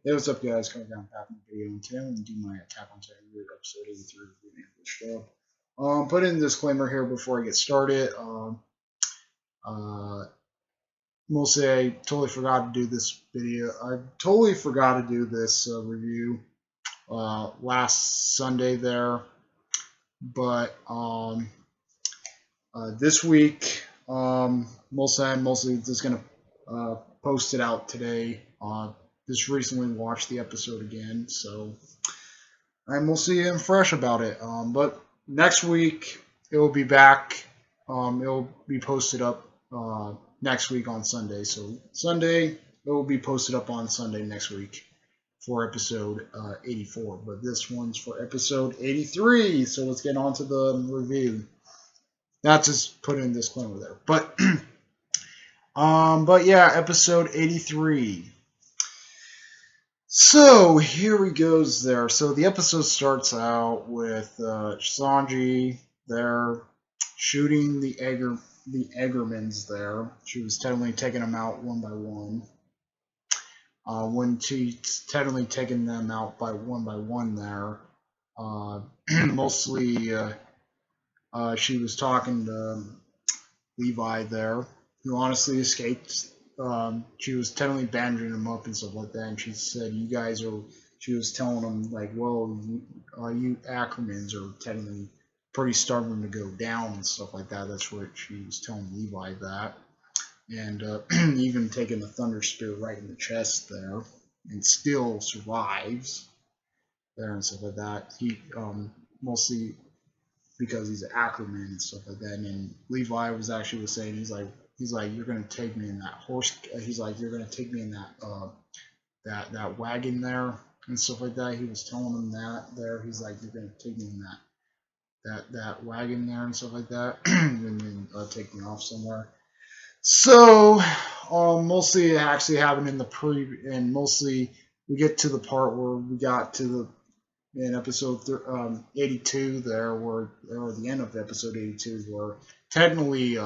Hey, what's up, guys? Coming down back in the video, and today I'm going to do my Attack on Titan review episode 83 of the English dub. Put in a disclaimer here before I get started. Uh, Mostly, I totally forgot to do this video. I totally forgot to do this review last Sunday there, but this week, I'm mostly just gonna post it out today. Just recently watched the episode again, so I mostly am fresh about it. But next week it will be back. It will be posted up next week on Sunday. So Sunday it will be posted up on Sunday next week for episode 84. But this one's for episode 83. So let's get on to the review. That's just put in a disclaimer there. But yeah, episode 83. So here he goes there. So the episode starts out with Sanji there shooting the Eggermans there. She was technically taking them out one by one. When she's technically taking them out by one there, mostly she was talking to Levi there, who honestly escaped. She was technically bandaging him up and stuff like that, and she said, "You guys are." She was telling him like, "Well, you Ackermans are technically pretty stubborn to go down and stuff like that." That's what she was telling Levi that, and even taking the Thunder Spear right in the chest there, and still survives there and stuff like that. He mostly because he's an Ackerman and stuff like that. And Levi was saying he's like you're gonna take me in that horse. He's like you're gonna take me in that wagon there and stuff like that. He was telling him that there. He's like you're gonna take me in that wagon there and stuff like that, and then take me off somewhere. So mostly it actually happened in and mostly we get to the part where we got to the in episode 82 there, or the end of episode 82, where technically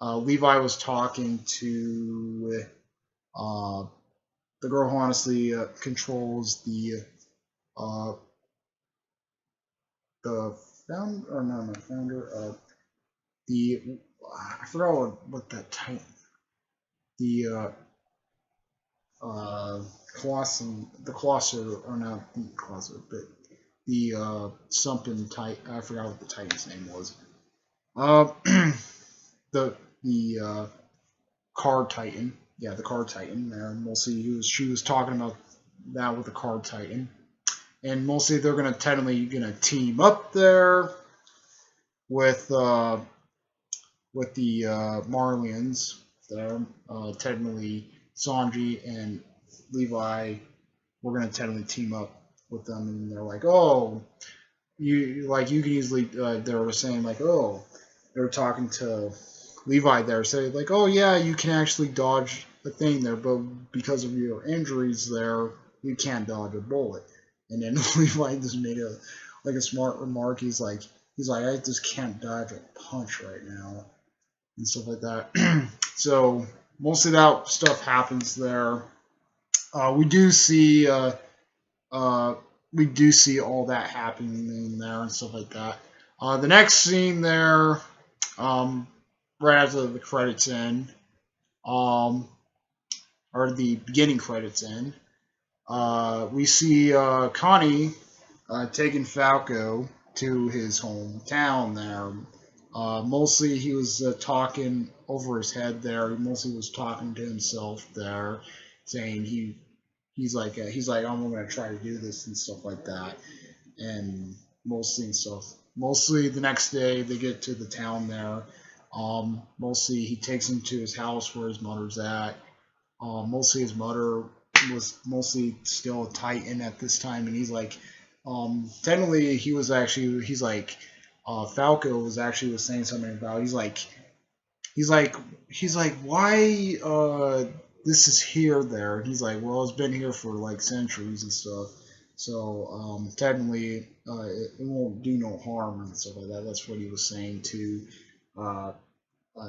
Levi was talking to the girl who honestly controls uh, the founder, or not the founder, the I forgot what that title, the Colossus, or not the Colossus, but the something Titan. I forgot what the Titan's name was. Uh, the Card Titan. Yeah, the Card Titan. Mostly she was talking about that with the Card Titan, and mostly they're gonna team up there with the Marlians there. Technically, Sanji and Levi were gonna technically team up with them, and they're like, oh, you can easily. They were saying like, oh, they were talking to Levi there, saying like, oh yeah, you can actually dodge a thing there, but because of your injuries there, you can't dodge a bullet. And then Levi just made a smart remark. He's like I just can't dodge a punch right now and stuff like that. So most of that stuff happens there. We do see all that happening in there and stuff like that. The next scene there, right after the credits end, or the beginning credits end, we see Connie taking Falco to his hometown there. Mostly he was talking over his head there. He mostly was talking to himself there, saying he's like I'm gonna try to do this and stuff like that, and mostly the next day they get to the town there. Mostly he takes him to his house where his mother's at. Mostly his mother was mostly still a Titan at this time, and he's like, technically he's like, Falco was saying something about he's like why this is here there, and he's like, well, it's been here for like centuries and stuff, so technically it won't do no harm and stuff like that. That's what he was saying to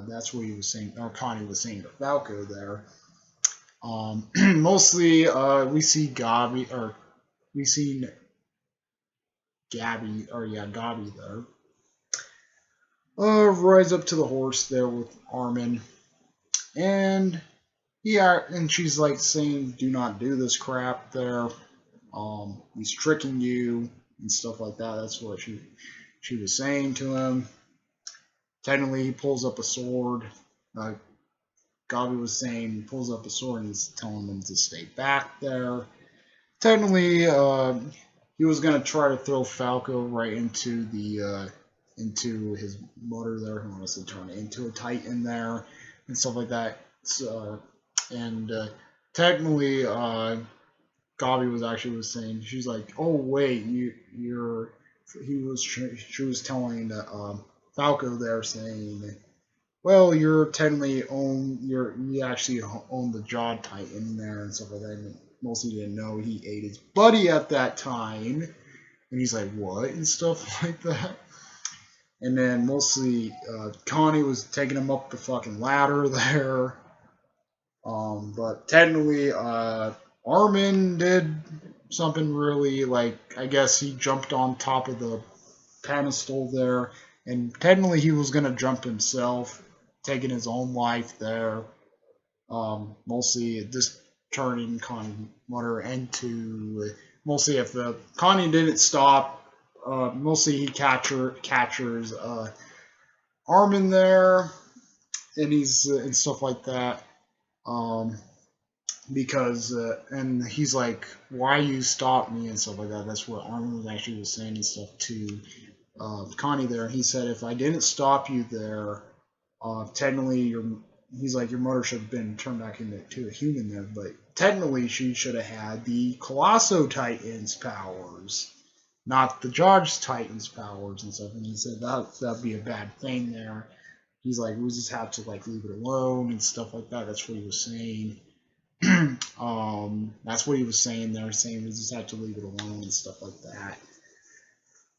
that's what he was saying, or Connie was saying to Falco there. Mostly, we see we see Gabi there. Rides up to the horse there with Armin, and and she's like saying, "Do not do this crap." There, he's tricking you and stuff like that. That's what she was saying to him. Technically, he pulls up a sword. Uh, Gabi was saying he pulls up a sword and he's telling them to stay back there. Technically, he was gonna try to throw Falco right into the into his motor there. He wants to turn it into a Titan there and stuff like that. So, and technically, Gabi was saying she's like, oh wait, you're she was telling Falco there saying, well, you're technically you actually own the Jaw Titan there and stuff like that. And mostly didn't know he ate his buddy at that time, and he's like, what and stuff like that. And then mostly Connie was taking him up the fucking ladder there. But technically, Armin did something really like, I guess he jumped on top of the pedestal there, and technically he was gonna jump himself, taking his own life there. Mostly just turning Connie Mutter into mostly if the Connie didn't stop, mostly he captures Armin there, and he's and stuff like that. Um, because and he's like, why you stop me and stuff like that. That's what Armin was actually was saying and stuff to Connie there. He said, if I didn't stop you there, technically he's like, your mother should have been turned back into a human there, but technically she should have had the Colosso Titans powers, not the Judge Titans powers and stuff. And he said that'd be a bad thing there. He's like, we just have to like leave it alone and stuff like that. That's what he was saying. That's what he was saying there, saying we just have to leave it alone and stuff like that.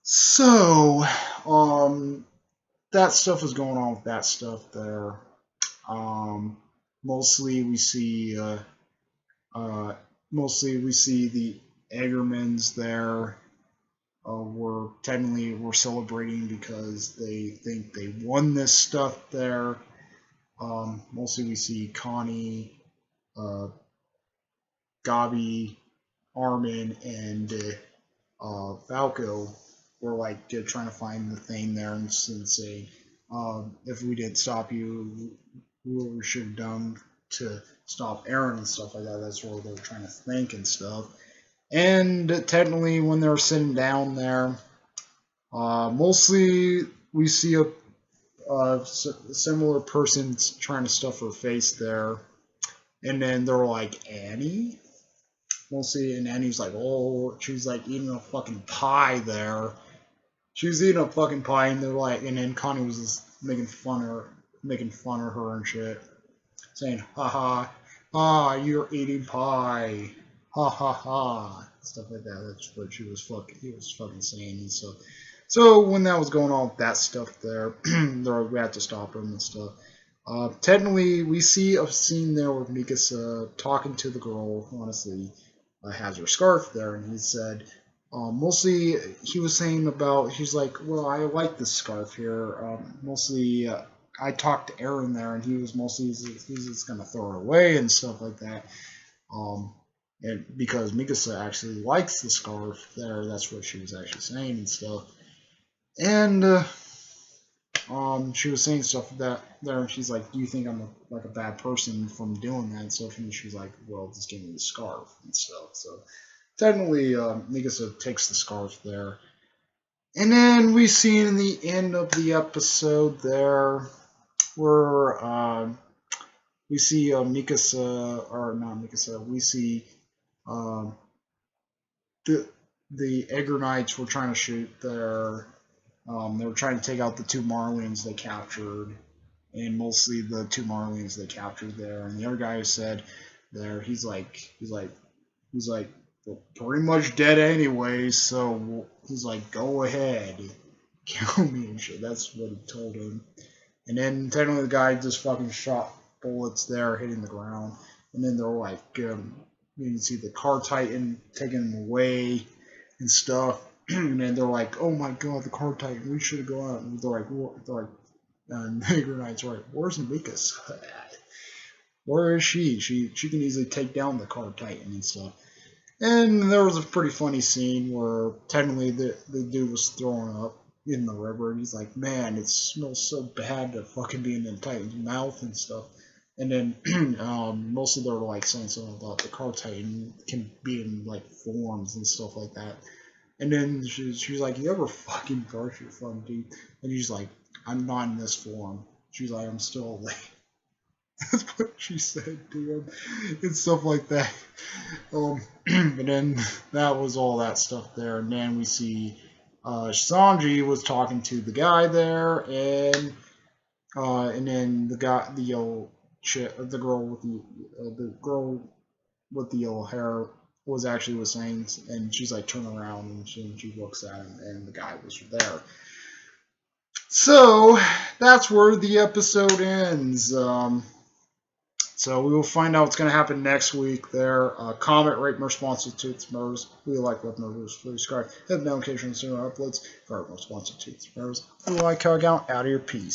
So, that stuff is going on with that stuff there. Um, mostly we see, mostly we see the Eggermans there. We're celebrating because they think they won this stuff there. Mostly we see Connie, Gabi, Armin, and Falco were like trying to find the thing there and say, if we didn't stop you, what we should have done to stop Eren and stuff like that. That's what they were trying to think and stuff. And technically, when they were sitting down there, mostly we see a similar person trying to stuff her face there. And then they're like, Annie? Mostly, and Annie's like, oh, she's like eating a fucking pie there. She was eating a fucking pie, and they're like, and then Connie was just making fun of her and shit, saying, haha, you're eating pie, ha ha ha, stuff like that. That's what he was fucking saying. And so when that was going on with that stuff there, we had to stop him and stuff. Technically, we see a scene there with Mikasa talking to the girl, honestly, has her scarf there, and he said, mostly he was saying about, he's like, well, I like this scarf here. Mostly, I talked to Eren there, and he was mostly, he's just gonna throw it away and stuff like that. And because Mikasa actually likes the scarf there, that's what she was actually saying and stuff. And she was saying stuff that there, and she's like, "Do you think I'm like a bad person from doing that?" And so she's like, "Well, just give me the scarf and stuff." So technically, Mikasa takes the scarf there, and then we see in the end of the episode there, where we see Mikasa, or not Mikasa, we see um, the Egger Knights were trying to shoot their. They were trying to take out the two Marlins they captured, and mostly the two Marlins they captured there. And the other guy said there, he's like, well, pretty much dead anyways. So he's like, go ahead, kill me and shit. That's what he told him. And then technically the guy just fucking shot bullets there, hitting the ground. and then they're like, you can see the car titan taking him away and stuff, and then they're like, oh my god, the car titan, we should go out, and they're like, what? They're like, Nigger Knight's right, where's Mika's? Where is she? She can easily take down the car titan and stuff. And there was a pretty funny scene where technically the dude was throwing up in the river, and he's like, man, it smells so bad to fucking be in the Titan's mouth and stuff. And then mostly they're like saying something about the car Titan can be in like forms and stuff like that. And then she's like, you ever fucking brush your front teeth? And he's like, I'm not in this form. She's like, I'm still awake. That's what she said to him and stuff like that. And then that was all that stuff there. And then we see Sanji was talking to the guy there, and then the guy, the yellow chick, the girl with the yellow hair was saying, and she's like turning around and she looks at him, and the guy was there. So that's where the episode ends. So we will find out what's going to happen next week there. Comment, rate, and responsive to its members. We like web members. Please subscribe. Hit the notification soon uploads for our responsive to its members. We like how I got out of your piece.